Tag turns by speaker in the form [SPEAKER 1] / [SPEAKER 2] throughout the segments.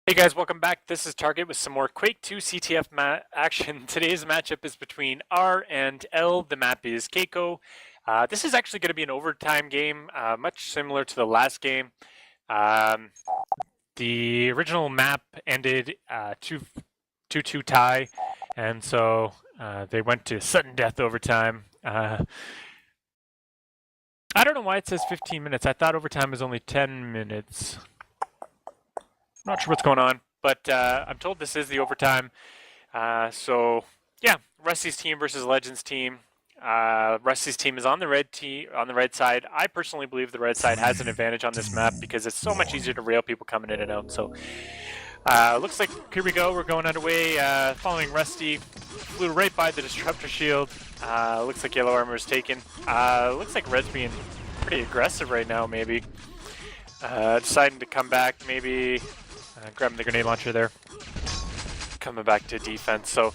[SPEAKER 1] Hey guys, welcome back. This is Target with some more Quake 2 CTF action. Today's matchup is between R and L. The map is Caco. This is actually going to be an overtime game, much similar to the last game. The original map ended 2-2 tie, and so they went to sudden death overtime. I don't know why it says 15 minutes. I thought overtime was only 10 minutes. Not sure what's going on, but I'm told this is the overtime. So yeah, Rusty's team versus Legends team. Rusty's team is on the red side. I personally believe the red side has an advantage on this map because it's so much easier to rail people coming in and out. So looks like here we go. We're going underway. Following Rusty, flew right by the disruptor shield. Looks like yellow armor is taken. Looks like red's being pretty aggressive right now. Maybe deciding to come back. Maybe. Grabbing the grenade launcher there. Coming back to defense. So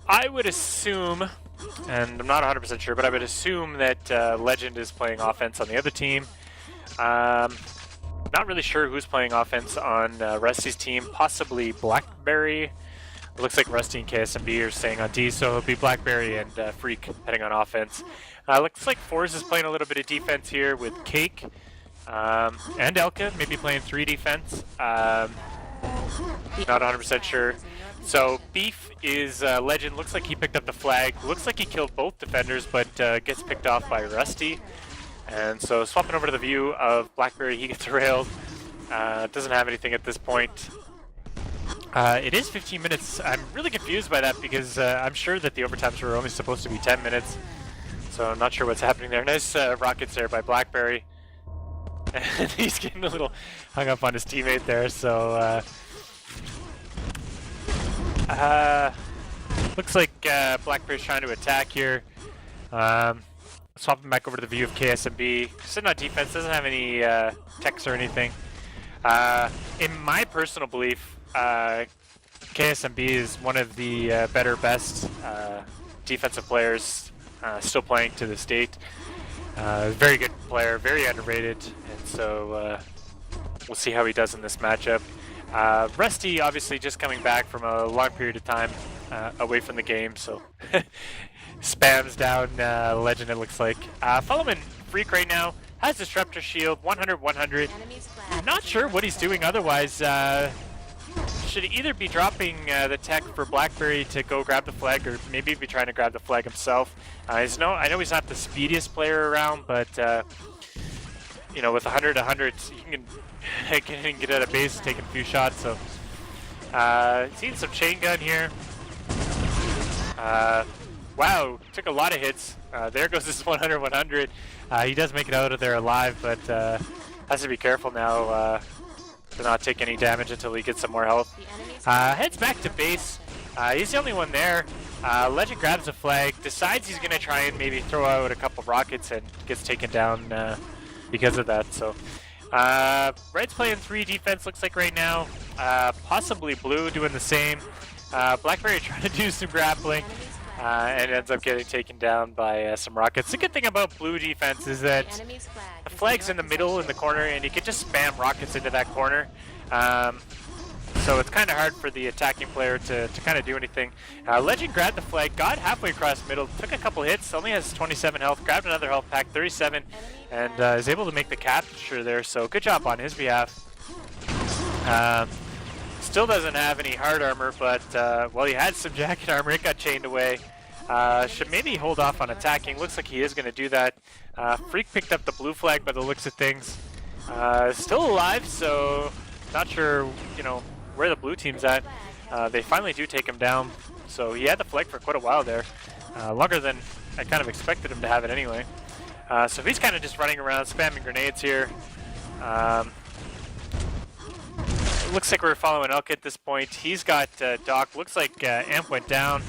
[SPEAKER 1] I would assume, and I'm not 100% sure, but I would assume that Legend is playing offense on the other team. Not really sure who's playing offense on Rusty's team. Possibly Blackberry. It looks like Rusty and KSMB are staying on D, so it'll be Blackberry and Freak heading on offense. Looks like Forz is playing a little bit of defense here with Cake. And Elka, maybe playing 3 defense. Not 100% sure. So Beef is Legend. Looks like he picked up the flag. Looks like he killed both defenders, but gets picked off by Rusty. And so swapping over to the view of Blackberry, he gets railed. Doesn't have anything at this point. It is 15 minutes. I'm really confused by that because I'm sure that the overtimes were only supposed to be 10 minutes. So I'm not sure what's happening there. Nice rockets there by Blackberry. And he's getting a little hung up on his teammate there, so looks like Blackberry's trying to attack here. Swapping back over to the view of KSMB. Sitting on defense, doesn't have any techs or anything. In my personal belief, KSMB is one of the best defensive players still playing to this date. Very good player, very underrated, and so we'll see how he does in this matchup. Rusty obviously just coming back from a long period of time away from the game, so spams down Legend, it looks like. Following Freak right now, has Disruptor Shield, 100-100. Not sure what he's doing otherwise. Should either be dropping the tech for Blackberry to go grab the flag, or maybe be trying to grab the flag himself. I know he's not the speediest player around, but you know, with 100-100, he can get out of base, taking a few shots. So seeing some chain gun here. Wow, took a lot of hits. There goes this 100-100. He does make it out of there alive, but has to be careful now. To not take any damage until he gets some more health. Heads back to base. He's the only one there. Legend grabs a flag, decides he's going to try and maybe throw out a couple rockets, and gets taken down because of that. So Red's playing 3 defense, looks like right now. Possibly Blue doing the same. Blackberry trying to do some grappling. And ends up getting taken down by some rockets. The good thing about Blue defense is that the flag's in the middle in the corner, and you can just spam rockets into that corner. So it's kind of hard for the attacking player to kind of do anything. Legend grabbed the flag, got halfway across the middle, took a couple hits, only has 27 health, grabbed another health pack, 37, and is able to make the capture there. So good job on his behalf. Still doesn't have any hard armor, but well, he had some jacket armor. It got chained away. Should maybe hold off on attacking. Looks like he is going to do that. Freak picked up the blue flag by the looks of things. Still alive, so not sure, you know, where the blue team's at. They finally do take him down. So he had the flag for quite a while there, longer than I kind of expected him to have it anyway. So he's kind of just running around, spamming grenades here. Looks like we're following Elka at this point. He's got Doc. Looks like Amp went down,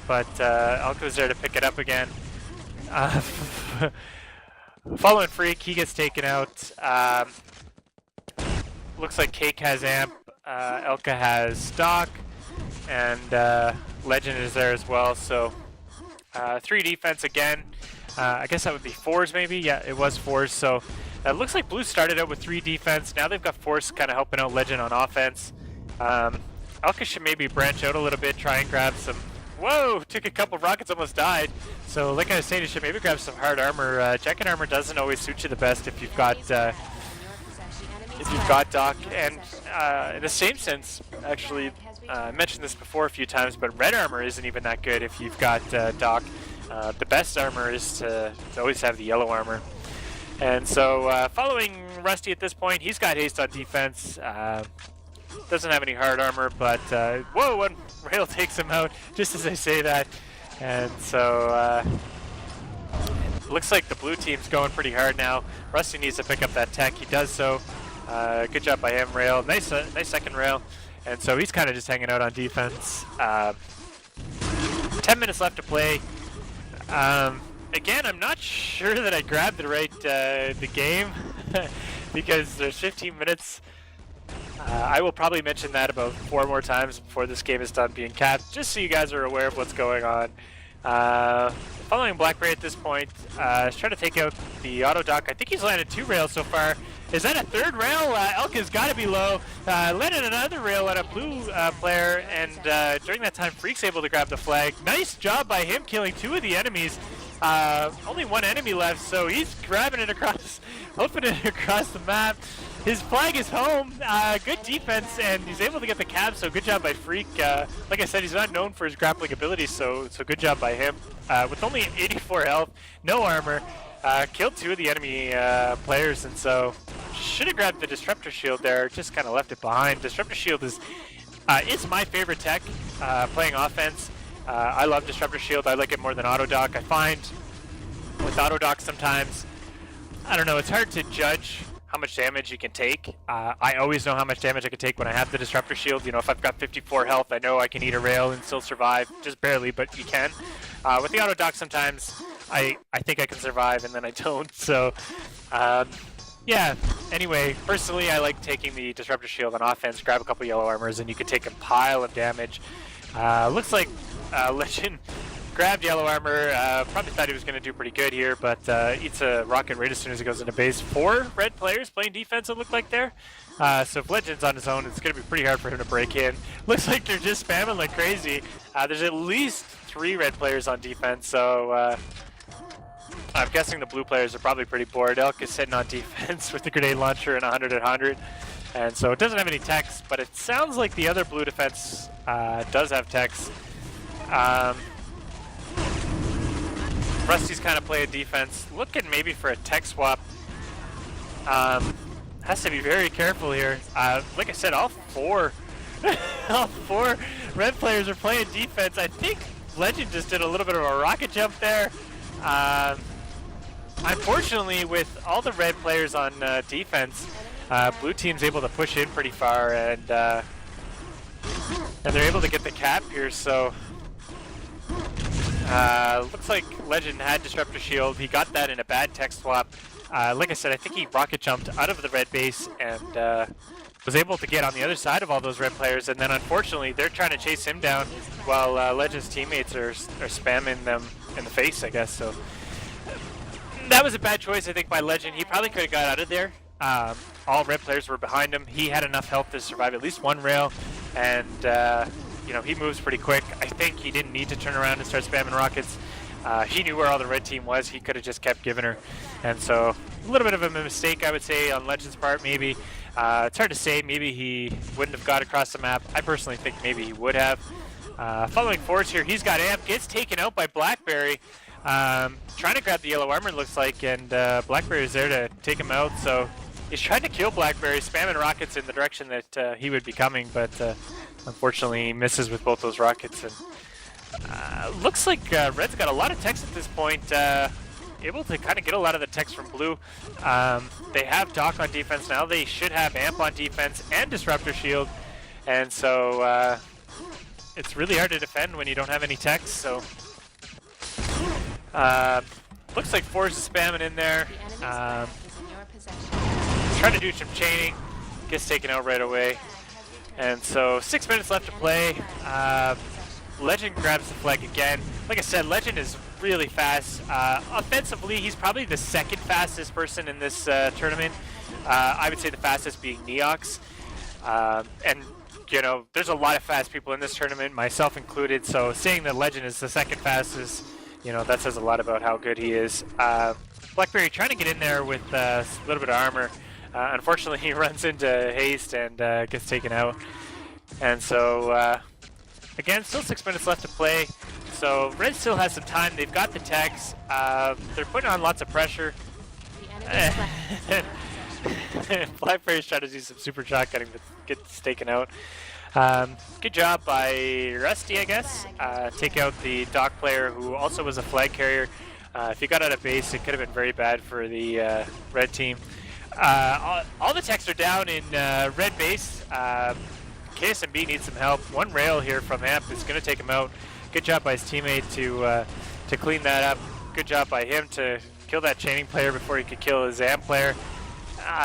[SPEAKER 1] but Elka was there to pick it up again. Following Freak, he gets taken out. Looks like Cake has Amp, Elka has Doc, and Legend is there as well. So 3 defense again. I guess that would be Forz maybe. Yeah, it was Forz. So it looks like Blue started out with 3 defense. Now they've got Force kind of helping out Legend on offense. Alka should maybe branch out a little bit, try and grab some... Whoa! Took a couple rockets, almost died. So like I was saying, you should maybe grab some hard armor. Jacket armor doesn't always suit you the best if you've got Doc. And in the same sense, actually, I mentioned this before a few times, but red armor isn't even that good if you've got Doc. The best armor is to always have the yellow armor. And so following Rusty at this point, he's got haste on defense. Doesn't have any hard armor, but whoa, one rail takes him out just as I say that. And so looks like the blue team's going pretty hard now. Rusty needs to pick up that tech. He does so. Good job by him, rail. Nice second rail. And so he's kind of just hanging out on defense. 10 minutes left to play. Again, I'm not sure that I grabbed the game because there's 15 minutes. I will probably mention that about 4 more times before this game is done being capped, just so you guys are aware of what's going on. Following Blackberry at this point, he's trying to take out the auto dock. I think he's landed 2 rails so far. Is that a 3rd rail? Elka's got to be low. Landed another rail on a blue player, and during that time, Freak's able to grab the flag. Nice job by him killing 2 of the enemies. Only 1 enemy left, so he's grabbing it across, hoping it across the map. His flag is home. Good defense, and he's able to get the cap, so good job by Freak. Like I said, he's not known for his grappling abilities, so good job by him. With only 84 health, no armor, killed 2 of the enemy players, and so should have grabbed the Disruptor Shield there, just kind of left it behind. Disruptor Shield is my favorite tech playing offense. I love Disruptor Shield. I like it more than Auto Dock. I find with Auto Dock sometimes, I don't know, it's hard to judge how much damage you can take. I always know how much damage I can take when I have the Disruptor Shield. You know, if I've got 54 health, I know I can eat a rail and still survive, just barely, but you can. With the Auto Dock sometimes, I think I can survive and then I don't, so yeah. Anyway, personally, I like taking the Disruptor Shield on offense, grab a couple yellow armors, and you can take a pile of damage. Looks like Legend grabbed yellow armor, probably thought he was going to do pretty good here, but eats a rocket right as soon as he goes into base. 4 red players playing defense, it looked like there. So if Legend's on his own, it's going to be pretty hard for him to break in. Looks like they're just spamming like crazy. There's at least 3 red players on defense, so I'm guessing the blue players are probably pretty bored. Elk is sitting on defense with the grenade launcher and 100 at 100. And so it doesn't have any techs, but it sounds like the other blue defense does have techs. Rusty's kind of playing defense, looking maybe for a tech swap. Has to be very careful here. Like I said, all 4 red players are playing defense. I think Legend just did a little bit of a rocket jump there. Unfortunately, with all the red players on defense, blue team's able to push in pretty far, and they're able to get the cap here. So looks like Legend had Disruptor Shield. He got that in a bad tech swap. Like I said, I think he rocket jumped out of the red base and was able to get on the other side of all those red players, and then unfortunately they're trying to chase him down while Legend's teammates are spamming them in the face, I guess. So that was a bad choice, I think, by Legend. He probably could have got out of there. All red players were behind him. He had enough health to survive at least 1 rail, and you know, he moves pretty quick. I think he didn't need to turn around and start spamming rockets. He knew where all the red team was. He could have just kept giving her. And so a little bit of a mistake, I would say, on Legend's part, maybe. It's hard to say. Maybe he wouldn't have got across the map. I personally think maybe he would have. Following forwards here, he's got Amp. Gets taken out by Blackberry. Trying to grab the yellow armor, it looks like, and Blackberry's there to take him out. So he's trying to kill Blackberry, spamming rockets in the direction that he would be coming, but unfortunately he misses with both those rockets. And looks like Red's got a lot of techs at this point, able to kind of get a lot of the techs from blue. They have Doc on defense now. They should have Amp on defense and Disruptor Shield, and so it's really hard to defend when you don't have any techs. So looks like Force is spamming in there, trying to do some chaining, gets taken out right away. And so 6 minutes left to play. Legend grabs the flag again. Like I said, Legend is really fast. Offensively, he's probably the 2nd fastest person in this tournament. I would say the fastest being Neox. And you know, there's a lot of fast people in this tournament, myself included, so saying that Legend is the second fastest, you know, that says a lot about how good he is. Blackberry trying to get in there with a little bit of armor. Unfortunately, he runs into haste and gets taken out. And so, again, still 6 minutes left to play. So Red still has some time. They've got the techs. They're putting on lots of pressure. Blackberry's trying to do some super shotgunning, but gets taken out. Good job by Rusty, I guess. Take out the Doc player, who also was a flag carrier. If he got out of base, it could have been very bad for the red team. All the techs are down in red base. KSMB needs some help. One rail here from Amp is going to take him out. Good job by his teammate to clean that up. Good job by him to kill that chaining player before he could kill his Amp player.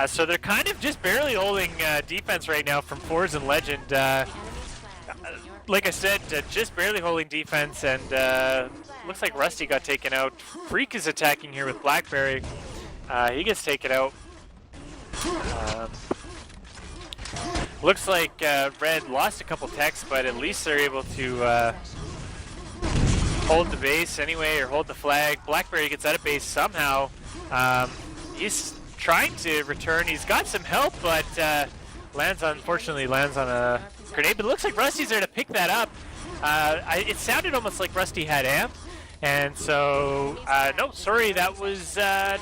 [SPEAKER 1] So they're kind of just barely holding defense right now from Fours and Legend. Like I said, just barely holding defense, and looks like Rusty got taken out. Freak is attacking here with Blackberry. He gets taken out. Looks like Red lost a couple techs, but at least they're able to hold the base anyway, or hold the flag. Blackberry gets out of base somehow. He's trying to return. He's got some help, but unfortunately lands on a grenade. But it looks like Rusty's there to pick that up. It sounded almost like Rusty had Amp. And so, no, sorry, that was, I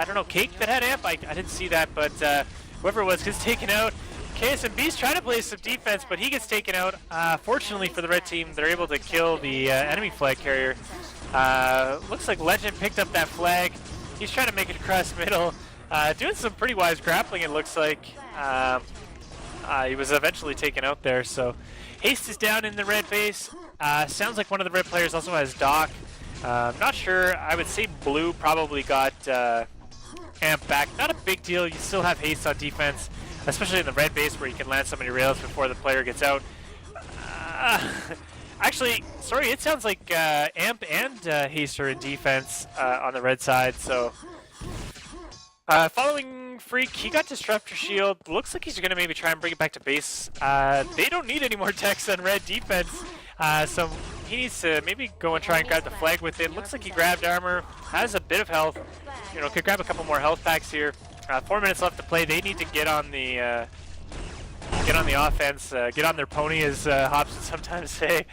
[SPEAKER 1] don't know, Cake that had Amp? I didn't see that, but whoever it was gets taken out. KSMB's trying to play some defense, but he gets taken out. Fortunately for the red team, they're able to kill the enemy flag carrier. Looks like Legend picked up that flag. He's trying to make it across middle. Doing some pretty wise grappling, it looks like. He was eventually taken out there, so Haste is down in the red base. Sounds like one of the red players also has Doc. Not sure. I would say Blue probably got Amp back. Not a big deal. You still have Haste on defense, especially in the red base where you can land so many rails before the player gets out. Actually, sorry, it sounds like Amp and Haste are in defense on the red side. So following Freak, he got Disruptor Shield. Looks like he's going to maybe try and bring it back to base. They don't need any more techs on red defense. So he needs to maybe go and try and grab the flag with it. Looks like he grabbed armor, has a bit of health. You know, could grab a couple more health packs here. 4 minutes left to play. They need to get on the offense, get on their pony, as Hobbs would sometimes say.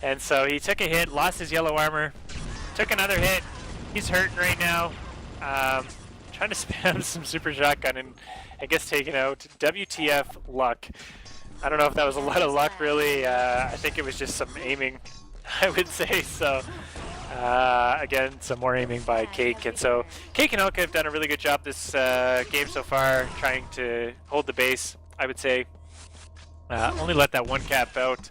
[SPEAKER 1] And so he took a hit, lost his yellow armor, took another hit. He's hurting right now. Trying to spam some super shotgun and gets taken out. WTF luck. I don't know if that was a lot of luck, really. I think it was just some aiming, I would say. So, again, some more aiming by Cake. And so, Cake and Elka have done a really good job this game so far, trying to hold the base, I would say. Only let that one cap out.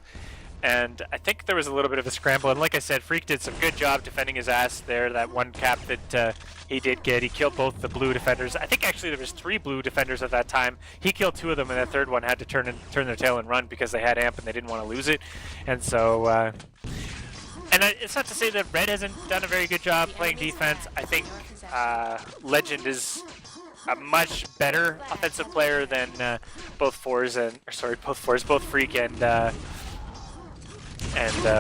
[SPEAKER 1] And I think there was a little bit of a scramble. And like I said, Freak did some good job defending his ass there. That one cap that he did get. He killed both the blue defenders. I think actually there was 3 blue defenders at that time. He killed 2 of them, and the third one had to turn their tail and run because they had Amp and they didn't want to lose it. And so, and it's not to say that Red hasn't done a very good job playing defense. I think Legend is a much better offensive player than both Freak and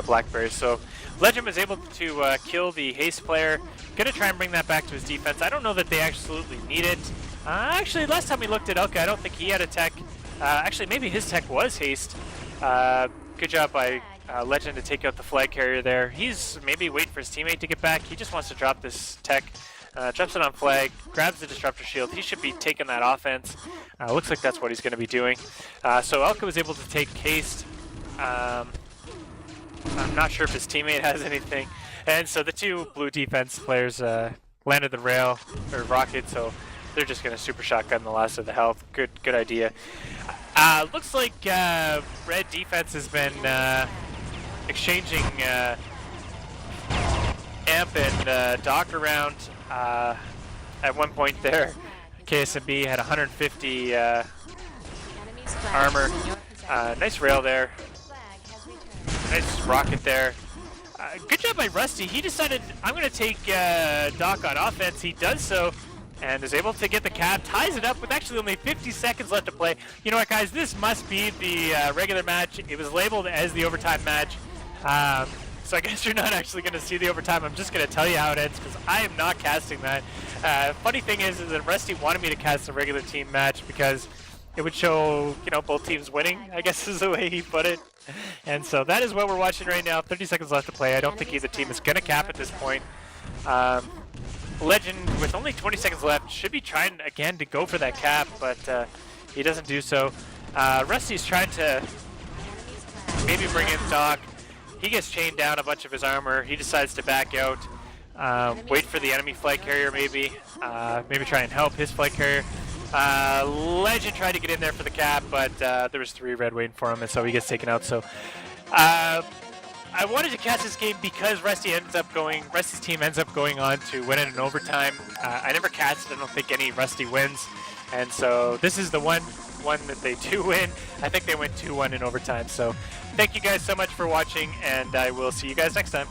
[SPEAKER 1] Blackberry. So Legend was able to kill the Haste player. Gonna try and bring that back to his defense. I don't know that they absolutely need it. Actually, last time we looked at Elka, I don't think he had a tech. Actually, maybe his tech was Haste. Good job by Legend to take out the flag carrier there. He's maybe waiting for his teammate to get back. He just wants to drop this tech. Drops it on flag, grabs the Disruptor Shield. He should be taking that offense. Looks like that's what he's going to be doing. So Elka was able to take Haste. I'm not sure if his teammate has anything. And so the 2 blue defense players landed the rail, or rocket, so they're just going to super shotgun the last of the health. Good idea. Looks like red defense has been exchanging Amp and Doc around. At one point there, KSMB had 150 armor. Nice rail there. Nice rocket there. Good job by Rusty. He decided, I'm going to take Doc on offense. He does so. and is able to get the cap, ties it up with actually only 50 seconds left to play. You know what, guys? This must be the regular match. It was labeled as the overtime match. So I guess you're not actually going to see the overtime. I'm just going to tell you how it ends because I am not casting that. Funny thing is that Rusty wanted me to cast a regular team match because it would show, you know, both teams winning, I guess is the way he put it. And so that is what we're watching right now. 30 seconds left to play. I don't think either team is going to cap at this point. Legend, with only 20 seconds left, should be trying again to go for that cap, but he doesn't do so. Rusty's trying to maybe bring in Doc. He gets chained down a bunch of his armor. He decides to back out, wait for the enemy flight carrier maybe, maybe try and help his flight carrier. Legend tried to get in there for the cap, but there was 3 red waiting for him, and so he gets taken out. So I wanted to cast this game because Rusty's team ends up going on to win it in overtime. I never casted, I don't think, any Rusty wins, and so this is the one that they do win. I think they went 2-1 in overtime. So thank you guys so much for watching, and I will see you guys next time.